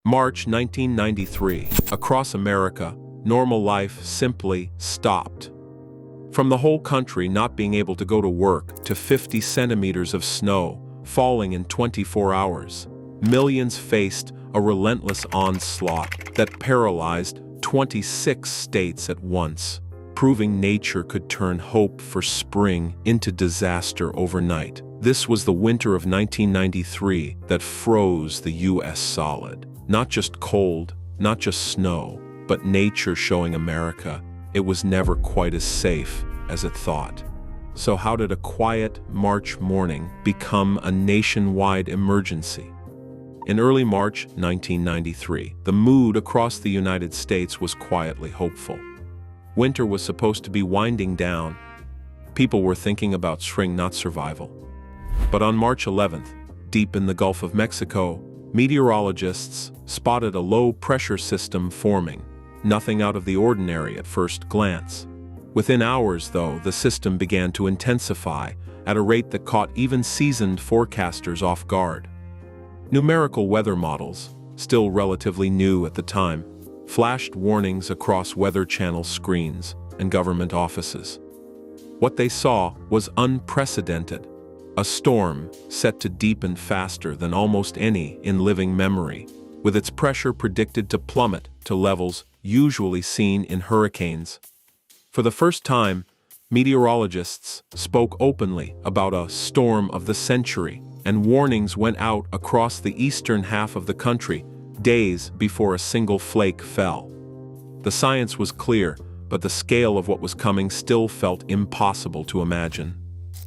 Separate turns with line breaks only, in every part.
March 1993. Across America, normal life simply stopped. From the whole country not being able to go to work to 50 centimeters of snow falling in 24 hours, millions faced a relentless onslaught that paralyzed 26 states at once, proving nature could turn hope for spring into disaster overnight. This was the winter of 1993 that froze the U.S. solid. Not just cold, not just snow, but nature showing America it was never quite as safe as it thought. So how did a quiet March morning become a nationwide emergency? In early March 1993, the mood across the United States was quietly hopeful. Winter was supposed to be winding down. People were thinking about spring, not survival. But on March 11th, deep in the Gulf of Mexico, meteorologists spotted a low-pressure system forming, nothing out of the ordinary at first glance. Within hours, though, the system began to intensify at a rate that caught even seasoned forecasters off guard. Numerical weather models, still relatively new at the time, flashed warnings across Weather Channel screens and government offices. What they saw was unprecedented. A storm set to deepen faster than almost any in living memory, with its pressure predicted to plummet to levels usually seen in hurricanes. For the first time, meteorologists spoke openly about a storm of the century, and warnings went out across the eastern half of the country days before a single flake fell. The science was clear, but the scale of what was coming still felt impossible to imagine.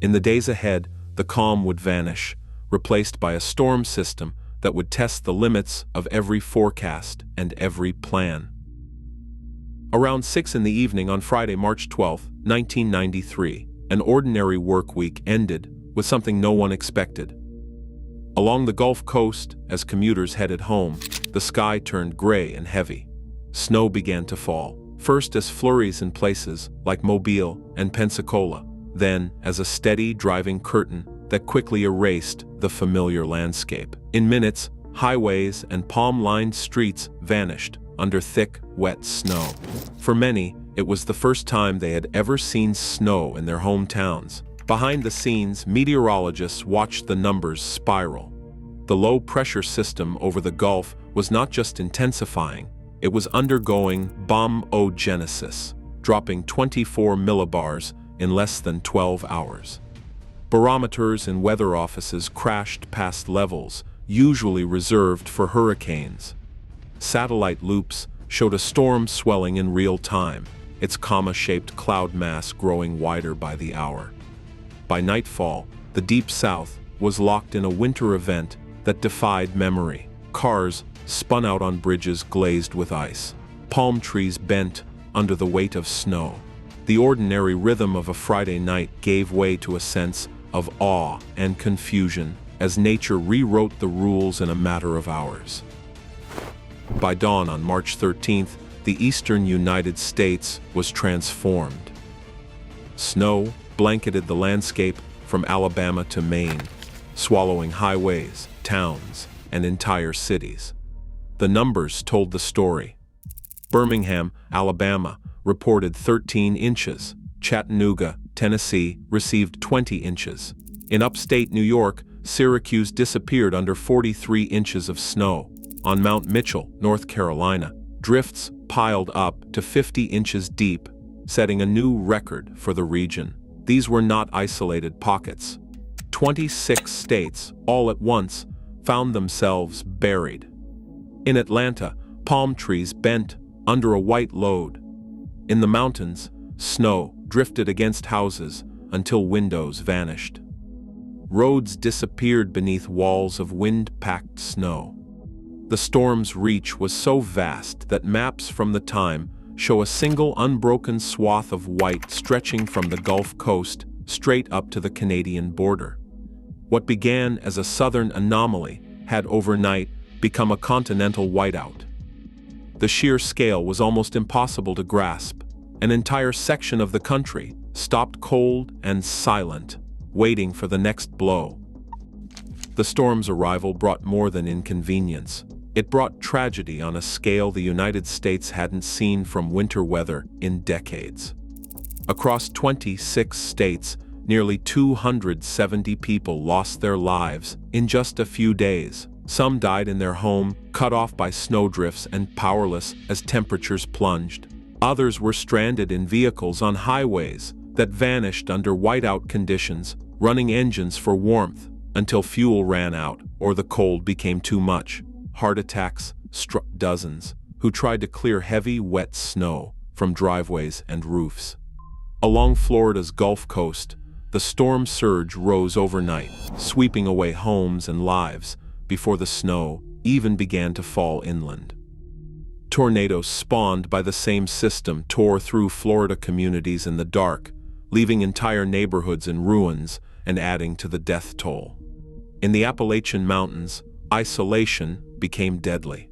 In the days ahead, the calm would vanish, replaced by a storm system that would test the limits of every forecast and every plan. Around 6 in the evening on Friday, March 12, 1993, an ordinary work week ended with something no one expected. Along the Gulf Coast, as commuters headed home, the sky turned gray and heavy. Snow began to fall, first as flurries in places like Mobile and Pensacola, then as a steady driving curtain that quickly erased the familiar landscape. In minutes, highways and palm-lined streets vanished under thick, wet snow. For many, it was the first time they had ever seen snow in their hometowns. Behind the scenes, meteorologists watched the numbers spiral. The low-pressure system over the Gulf was not just intensifying, it was undergoing bombogenesis, dropping 24 millibars in less than 12 hours. Barometers in weather offices crashed past levels usually reserved for hurricanes. Satellite loops showed a storm swelling in real time, its comma-shaped cloud mass growing wider by the hour. By nightfall, the Deep South was locked in a winter event that defied memory. Cars spun out on bridges glazed with ice. Palm trees bent under the weight of snow. The ordinary rhythm of a Friday night gave way to a sense of awe and confusion as nature rewrote the rules in a matter of hours. By dawn on March 13th, the eastern United States was transformed. Snow blanketed the landscape from Alabama to Maine, swallowing highways, towns, and entire cities. The numbers told the story. Birmingham, Alabama, reported 13 inches. Chattanooga, Tennessee, received 20 inches. In upstate New York, Syracuse disappeared under 43 inches of snow. On Mount Mitchell, North Carolina, drifts piled up to 50 inches deep, setting a new record for the region. These were not isolated pockets. 26 states, all at once, found themselves buried. In Atlanta, palm trees bent under a white load. In the mountains, snow drifted against houses until windows vanished. Roads disappeared beneath walls of wind-packed snow. The storm's reach was so vast that maps from the time show a single unbroken swath of white stretching from the Gulf Coast straight up to the Canadian border. What began as a southern anomaly had overnight become a continental whiteout. The sheer scale was almost impossible to grasp. An entire section of the country stopped cold and silent, waiting for the next blow. The storm's arrival brought more than inconvenience. It brought tragedy on a scale the United States hadn't seen from winter weather in decades. Across 26 states, nearly 270 people lost their lives in just a few days. Some died in their home, cut off by snowdrifts and powerless as temperatures plunged. Others were stranded in vehicles on highways that vanished under whiteout conditions, running engines for warmth until fuel ran out or the cold became too much. Heart attacks struck dozens who tried to clear heavy, wet snow from driveways and roofs. Along Florida's Gulf Coast, the storm surge rose overnight, sweeping away homes and lives before the snow even began to fall inland. Tornadoes spawned by the same system tore through Florida communities in the dark, leaving entire neighborhoods in ruins and adding to the death toll. In the Appalachian Mountains, isolation became deadly.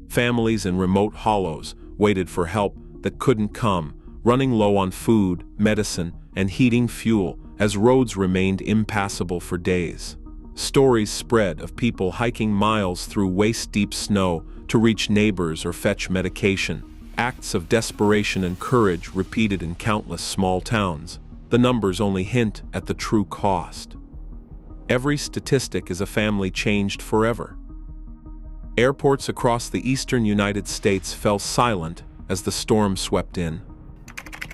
Families in remote hollows waited for help that couldn't come, running low on food, medicine, and heating fuel as roads remained impassable for days. Stories spread of people hiking miles through waist-deep snow to reach neighbors or fetch medication, acts of desperation and courage repeated in countless small towns. The numbers only hint at the true cost. Every statistic is a family changed forever. Airports across the eastern United States fell silent as the storm swept in.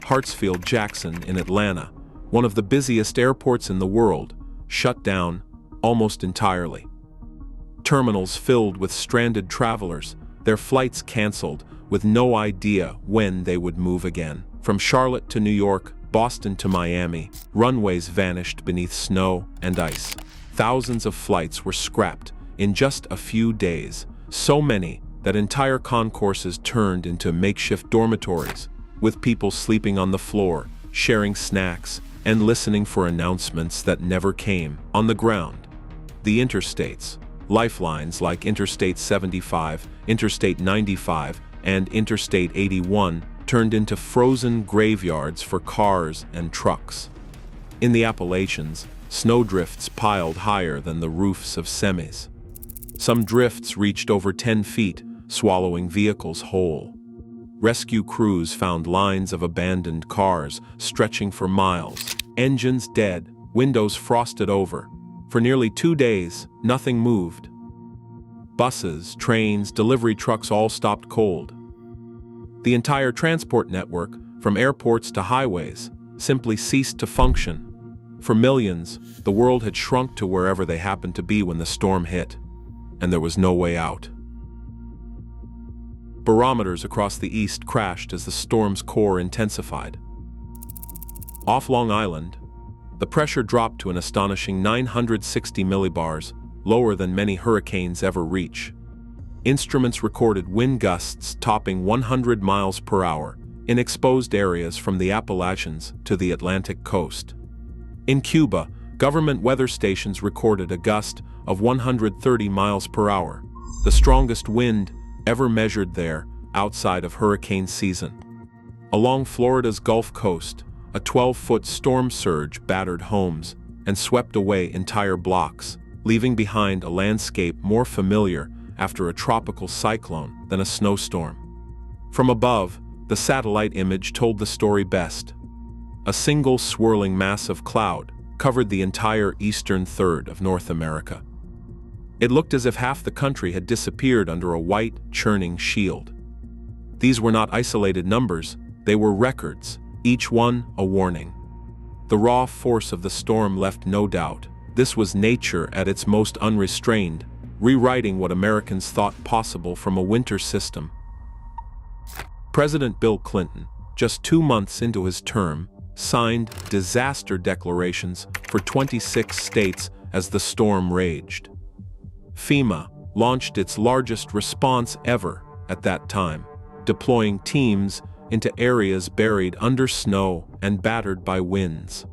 Hartsfield-Jackson in Atlanta, one of the busiest airports in the world, shut down almost entirely. Terminals filled with stranded travelers, their flights canceled with no idea when they would move again. From Charlotte to New York, Boston to Miami, runways vanished beneath snow and ice. Thousands of flights were scrapped in just a few days, so many that entire concourses turned into makeshift dormitories, with people sleeping on the floor, sharing snacks, and listening for announcements that never came. On the ground, the interstates, lifelines like Interstate 75, Interstate 95, and Interstate 81, turned into frozen graveyards for cars and trucks. In the Appalachians, snowdrifts piled higher than the roofs of semis. Some drifts reached over 10 feet, swallowing vehicles whole. Rescue crews found lines of abandoned cars stretching for miles, engines dead, windows frosted over. For nearly 2 days, nothing moved. Buses, trains, delivery trucks all stopped cold. The entire transport network, from airports to highways, simply ceased to function. For millions, the world had shrunk to wherever they happened to be when the storm hit, and there was no way out. Barometers across the east crashed as the storm's core intensified. Off Long Island, the pressure dropped to an astonishing 960 millibars, lower than many hurricanes ever reach. Instruments recorded wind gusts topping 100 miles per hour in exposed areas from the Appalachians to the Atlantic coast. In Cuba, government weather stations recorded a gust of 130 miles per hour, the strongest wind ever measured there outside of hurricane season. Along Florida's Gulf Coast, a 12-foot storm surge battered homes and swept away entire blocks, leaving behind a landscape more familiar after a tropical cyclone than a snowstorm. From above, the satellite image told the story best. A single swirling mass of cloud covered the entire eastern third of North America. It looked as if half the country had disappeared under a white, churning shield. These were not isolated numbers, they were records, each one a warning. The raw force of the storm left no doubt. This was nature at its most unrestrained, rewriting what Americans thought possible from a winter system. President Bill Clinton, just 2 months into his term, signed disaster declarations for 26 states as the storm raged. FEMA launched its largest response ever at that time, deploying teams into areas buried under snow and battered by winds.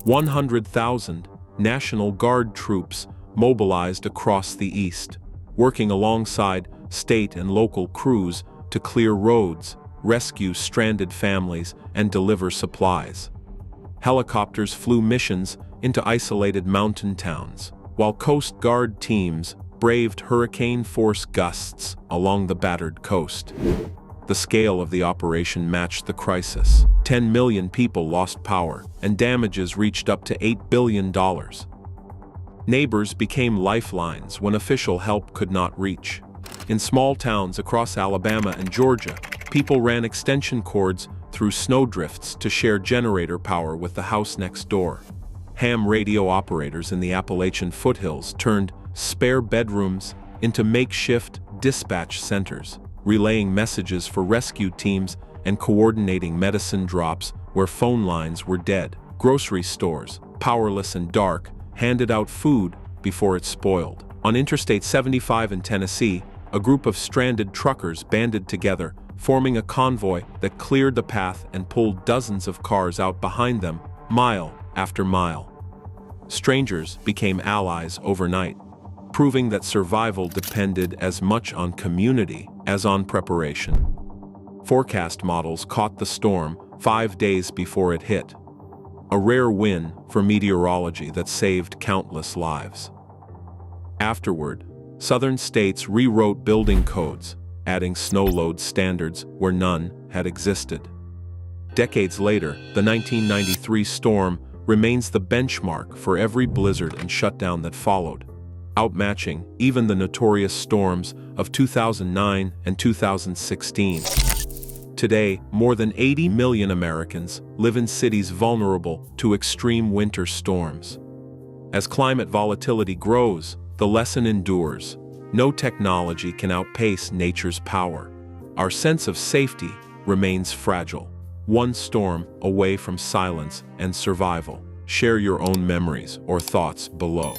100,000 National Guard troops mobilized across the east, working alongside state and local crews to clear roads, rescue stranded families, and deliver supplies. Helicopters flew missions into isolated mountain towns, while Coast Guard teams braved hurricane-force gusts along the battered coast. The scale of the operation matched the crisis. 10 million people lost power, and damages reached up to $8 billion. Neighbors became lifelines when official help could not reach. In small towns across Alabama and Georgia, people ran extension cords through snowdrifts to share generator power with the house next door. Ham radio operators in the Appalachian foothills turned spare bedrooms into makeshift dispatch centers, relaying messages for rescue teams and coordinating medicine drops where phone lines were dead. Grocery stores, powerless and dark, handed out food before it spoiled. On Interstate 75 in Tennessee, a group of stranded truckers banded together, forming a convoy that cleared the path and pulled dozens of cars out behind them, mile after mile. Strangers became allies overnight, proving that survival depended as much on community as on preparation. Forecast models caught the storm 5 days before it hit, a rare win for meteorology that saved countless lives. Afterward, southern states rewrote building codes, adding snow load standards where none had existed. Decades later, the 1993 storm remains the benchmark for every blizzard and shutdown that followed, outmatching even the notorious storms of 2009 and 2016. Today, more than 80 million Americans live in cities vulnerable to extreme winter storms. As climate volatility grows, the lesson endures. No technology can outpace nature's power. Our sense of safety remains fragile, one storm away from silence and survival. Share your own memories or thoughts below.